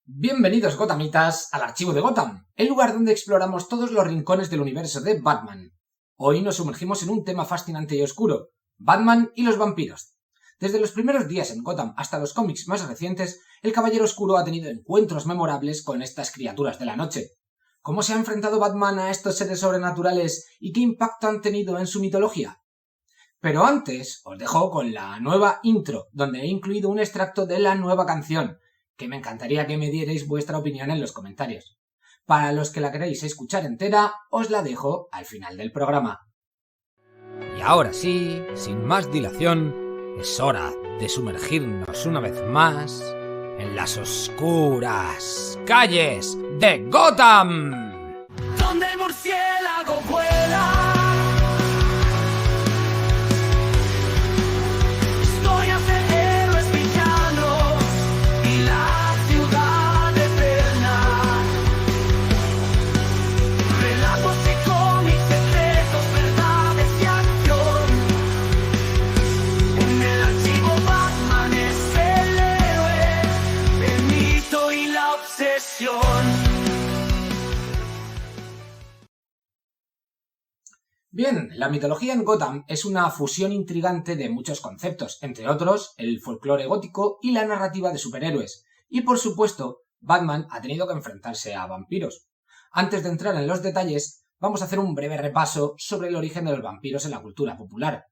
Bienvenidos Gothamitas al archivo de Gotham, el lugar donde exploramos todos los rincones del universo de Batman. Hoy nos sumergimos en un tema fascinante y oscuro, Batman y los vampiros. Desde los primeros días en Gotham hasta los cómics más recientes, el Caballero Oscuro ha tenido encuentros memorables con estas criaturas de la noche. ¿Cómo se ha enfrentado Batman a estos seres sobrenaturales y qué impacto han tenido en su mitología? Pero antes os dejo con la nueva intro, donde he incluido un extracto de la nueva canción, que me encantaría que me dierais vuestra opinión en los comentarios. Para los que la queréis escuchar entera, os la dejo al final del programa. Y ahora sí, sin más dilación, es hora de sumergirnos una vez más en las oscuras calles de Gotham. Donde el murciélago vuela. Historias de héroes villanos y la ciudad eterna. Relatos y cómics, secretos, verdades y acción. En el archivo Batman es el héroe, el mito y la obsesión. Bien, la mitología en Gotham es una fusión intrigante de muchos conceptos, entre otros el folclore gótico y la narrativa de superhéroes. Y por supuesto, Batman ha tenido que enfrentarse a vampiros. Antes de entrar en los detalles, vamos a hacer un breve repaso sobre el origen de los vampiros en la cultura popular.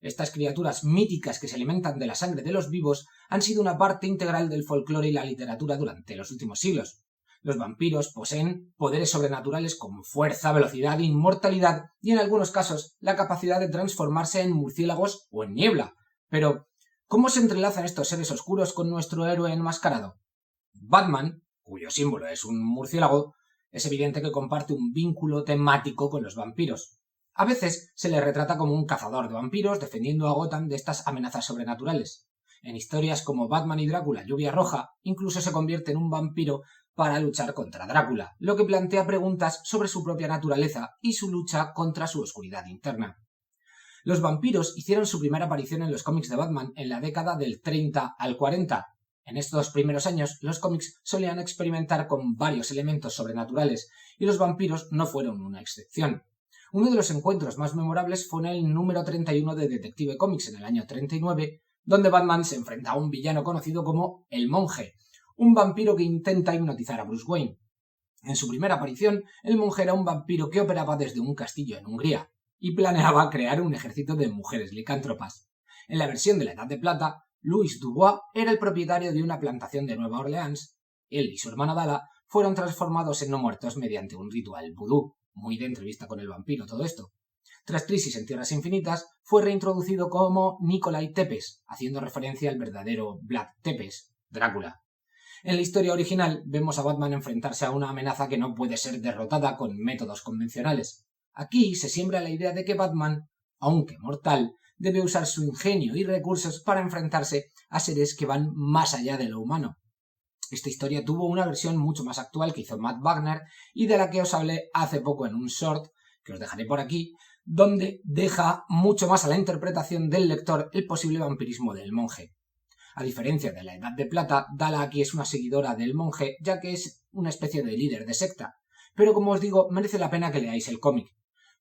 Estas criaturas míticas que se alimentan de la sangre de los vivos han sido una parte integral del folclore y la literatura durante los últimos siglos. Los vampiros poseen poderes sobrenaturales como fuerza, velocidad, inmortalidad y en algunos casos la capacidad de transformarse en murciélagos o en niebla. Pero, ¿cómo se entrelazan estos seres oscuros con nuestro héroe enmascarado? Batman, cuyo símbolo es un murciélago, es evidente que comparte un vínculo temático con los vampiros. A veces se le retrata como un cazador de vampiros defendiendo a Gotham de estas amenazas sobrenaturales. En historias como Batman y Drácula, Lluvia Roja, incluso se convierte en un vampiro para luchar contra Drácula, lo que plantea preguntas sobre su propia naturaleza y su lucha contra su oscuridad interna. Los vampiros hicieron su primera aparición en los cómics de Batman en la década del 30 al 40. En estos primeros años, los cómics solían experimentar con varios elementos sobrenaturales, y los vampiros no fueron una excepción. Uno de los encuentros más memorables fue en el número 31 de Detective Comics en el año 39, donde Batman se enfrenta a un villano conocido como el Monje, un vampiro que intenta hipnotizar a Bruce Wayne. En su primera aparición, el monje era un vampiro que operaba desde un castillo en Hungría y planeaba crear un ejército de mujeres licántropas. En la versión de la Edad de Plata, Louis Dubois era el propietario de una plantación de Nueva Orleans. Él y su hermana Dala fueron transformados en no muertos mediante un ritual vudú, muy de Entrevista con el vampiro todo esto. Tras Crisis en Tierras Infinitas, fue reintroducido como Nikolai Tepes, haciendo referencia al verdadero Vlad Tepes, Drácula. En la historia original vemos a Batman enfrentarse a una amenaza que no puede ser derrotada con métodos convencionales. Aquí se siembra la idea de que Batman, aunque mortal, debe usar su ingenio y recursos para enfrentarse a seres que van más allá de lo humano. Esta historia tuvo una versión mucho más actual que hizo Matt Wagner y de la que os hablé hace poco en un short, que os dejaré por aquí, donde deja mucho más a la interpretación del lector el posible vampirismo del monje. A diferencia de la Edad de Plata, Dala aquí es una seguidora del monje, ya que es una especie de líder de secta. Pero como os digo, merece la pena que leáis el cómic.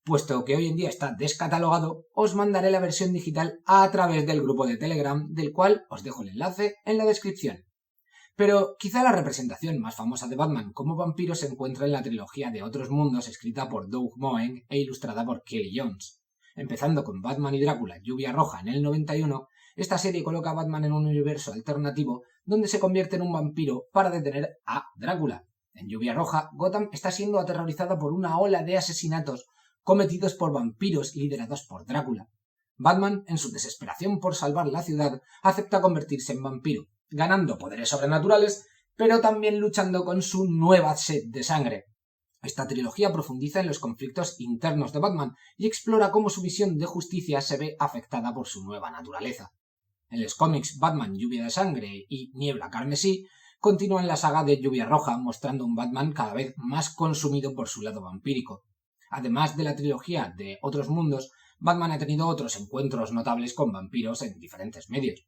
Puesto que hoy en día está descatalogado, os mandaré la versión digital a través del grupo de Telegram, del cual os dejo el enlace en la descripción. Pero quizá la representación más famosa de Batman como vampiro se encuentra en la trilogía de Otros Mundos escrita por Doug Moen e ilustrada por Kelly Jones. Empezando con Batman y Drácula, Lluvia Roja en el 91, esta serie coloca a Batman en un universo alternativo donde se convierte en un vampiro para detener a Drácula. En Lluvia Roja, Gotham está siendo aterrorizada por una ola de asesinatos cometidos por vampiros liderados por Drácula. Batman, en su desesperación por salvar la ciudad, acepta convertirse en vampiro, ganando poderes sobrenaturales, pero también luchando con su nueva sed de sangre. Esta trilogía profundiza en los conflictos internos de Batman y explora cómo su visión de justicia se ve afectada por su nueva naturaleza. En los cómics Batman Lluvia de Sangre y Niebla Carmesí continúan la saga de Lluvia Roja, mostrando un Batman cada vez más consumido por su lado vampírico. Además de la trilogía de Otros Mundos, Batman ha tenido otros encuentros notables con vampiros en diferentes medios.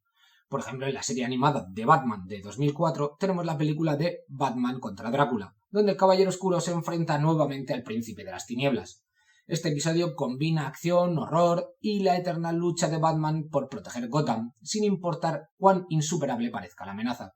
Por ejemplo, en la serie animada de Batman de 2004 tenemos la película de Batman contra Drácula, donde el Caballero Oscuro se enfrenta nuevamente al Príncipe de las Tinieblas. Este episodio combina acción, horror y la eterna lucha de Batman por proteger Gotham, sin importar cuán insuperable parezca la amenaza.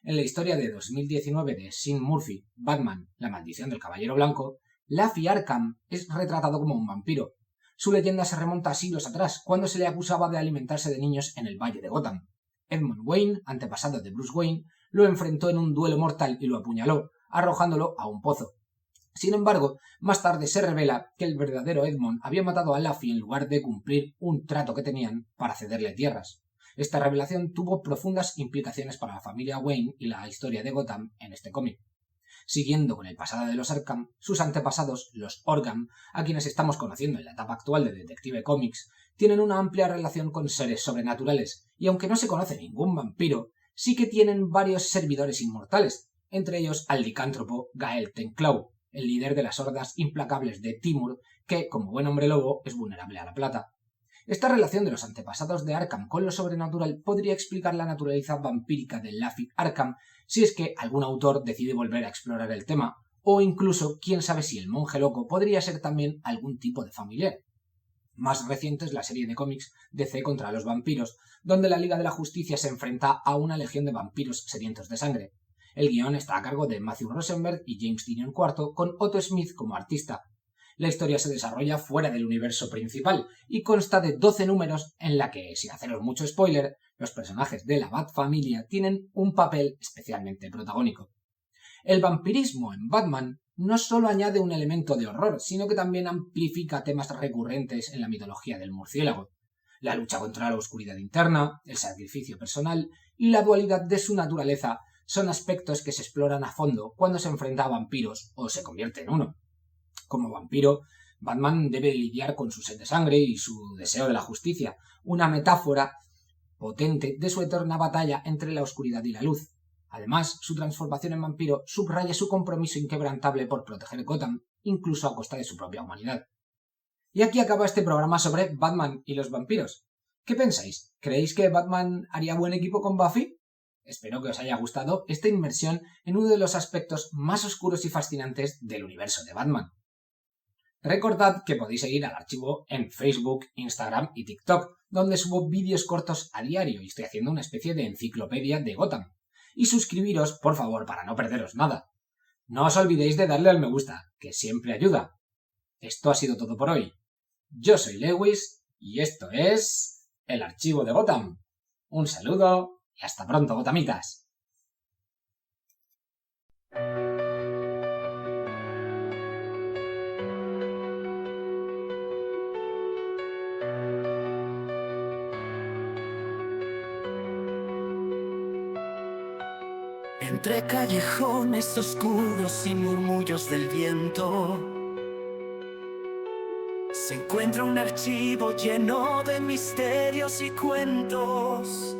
En la historia de 2019 de Sean Murphy, Batman, la maldición del Caballero Blanco, Laffy Arkham es retratado como un vampiro. Su leyenda se remonta a siglos atrás, cuando se le acusaba de alimentarse de niños en el Valle de Gotham. Edmund Wayne, antepasado de Bruce Wayne, lo enfrentó en un duelo mortal y lo apuñaló, arrojándolo a un pozo. Sin embargo, más tarde se revela que el verdadero Edmund había matado a Laffy en lugar de cumplir un trato que tenían para cederle tierras. Esta revelación tuvo profundas implicaciones para la familia Wayne y la historia de Gotham en este cómic. Siguiendo con el pasado de los Arkham, sus antepasados, los Orgham, a quienes estamos conociendo en la etapa actual de Detective Comics, tienen una amplia relación con seres sobrenaturales, y aunque no se conoce ningún vampiro, sí que tienen varios servidores inmortales, entre ellos al licántropo Gael Tenclaw, el líder de las hordas implacables de Timur, que, como buen hombre lobo, es vulnerable a la plata. Esta relación de los antepasados de Arkham con lo sobrenatural podría explicar la naturaleza vampírica de Laffy Arkham si es que algún autor decide volver a explorar el tema, o incluso quién sabe si el monje loco podría ser también algún tipo de familiar. Más reciente es la serie de cómics DC contra los vampiros, donde la Liga de la Justicia se enfrenta a una legión de vampiros sedientos de sangre. El guión está a cargo de Matthew Rosenberg y James Tynion IV, con Otto Smith como artista. La historia se desarrolla fuera del universo principal y consta de 12 números en la que, sin haceros mucho spoiler, los personajes de la Bat-familia tienen un papel especialmente protagónico. El vampirismo en Batman no solo añade un elemento de horror, sino que también amplifica temas recurrentes en la mitología del murciélago. La lucha contra la oscuridad interna, el sacrificio personal y la dualidad de su naturaleza son aspectos que se exploran a fondo cuando se enfrenta a vampiros o se convierte en uno. Como vampiro, Batman debe lidiar con su sed de sangre y su deseo de la justicia, una metáfora potente de su eterna batalla entre la oscuridad y la luz. Además, su transformación en vampiro subraya su compromiso inquebrantable por proteger Gotham, incluso a costa de su propia humanidad. Y aquí acaba este programa sobre Batman y los vampiros. ¿Qué pensáis? ¿Creéis que Batman haría buen equipo con Buffy? Espero que os haya gustado esta inmersión en uno de los aspectos más oscuros y fascinantes del universo de Batman. Recordad que podéis seguir al archivo en Facebook, Instagram y TikTok, donde subo vídeos cortos a diario y estoy haciendo una especie de enciclopedia de Gotham. Y suscribiros, por favor, para no perderos nada. No os olvidéis de darle al me gusta, que siempre ayuda. Esto ha sido todo por hoy. Yo soy Lewis y esto es el archivo de Gotham. Un saludo y hasta pronto, Gothamitas. Entre callejones oscuros y murmullos del viento se encuentra un archivo lleno de misterios y cuentos.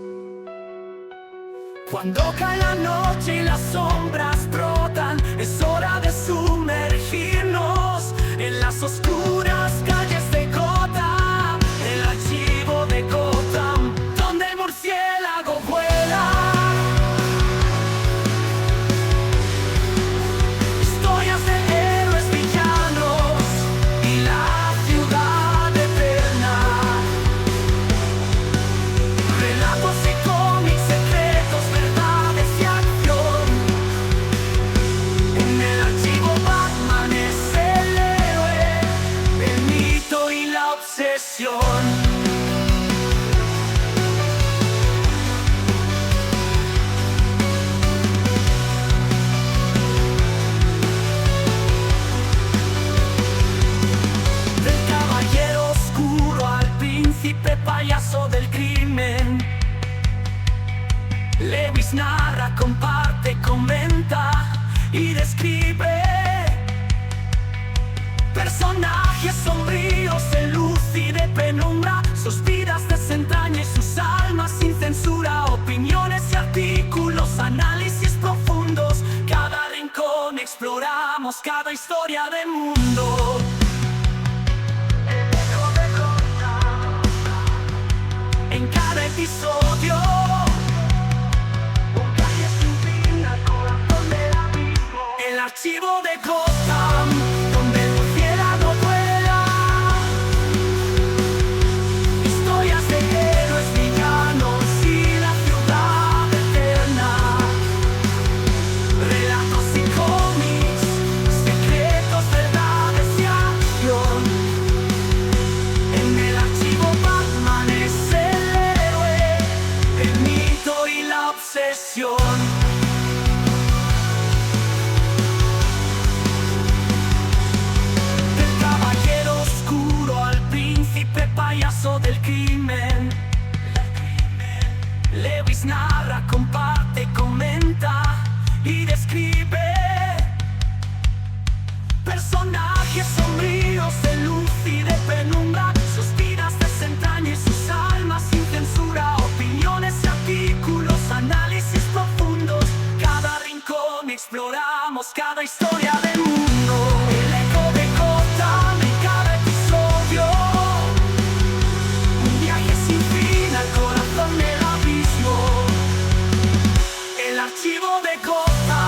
Cuando cae la noche y las sombras brotan, es hora de sumergirnos en las oscuras calles de Gotham, el archivo de Gotham, donde el murciélago vuela. Historias de héroes villanos y la ciudad eterna, relatos y cómics secretos, verdades y acción. En el archivo Batman es el héroe, el mito y la obsesión. Del caballero oscuro al príncipe payaso del crimen, Lewis narra, comparte, comenta y describe personajes sombríos de luz y de penumbra, sus vidas desentraña y sus almas sin censura, opiniones y artículos, análisis profundos, cada rincón exploramos, cada historia del mundo. En cada episodio archivo de Gotham, donde el murciélago vuela. Historias de héroes, villanos y la ciudad eterna. Relatos y cómics, secretos, verdades y acción. En el archivo Batman es el héroe, el mito y la obsesión. Payaso del crimen, Lewis narra, comparte, comenta y describe personajes sombríos de luz y de penumbra, sus vidas desentraña y sus almas sin censura, opiniones y artículos, análisis profundos, cada rincón exploramos, cada historia del mundo, el eco de Gotham en cada episodio. Corazón del abismo, el archivo de Gotham.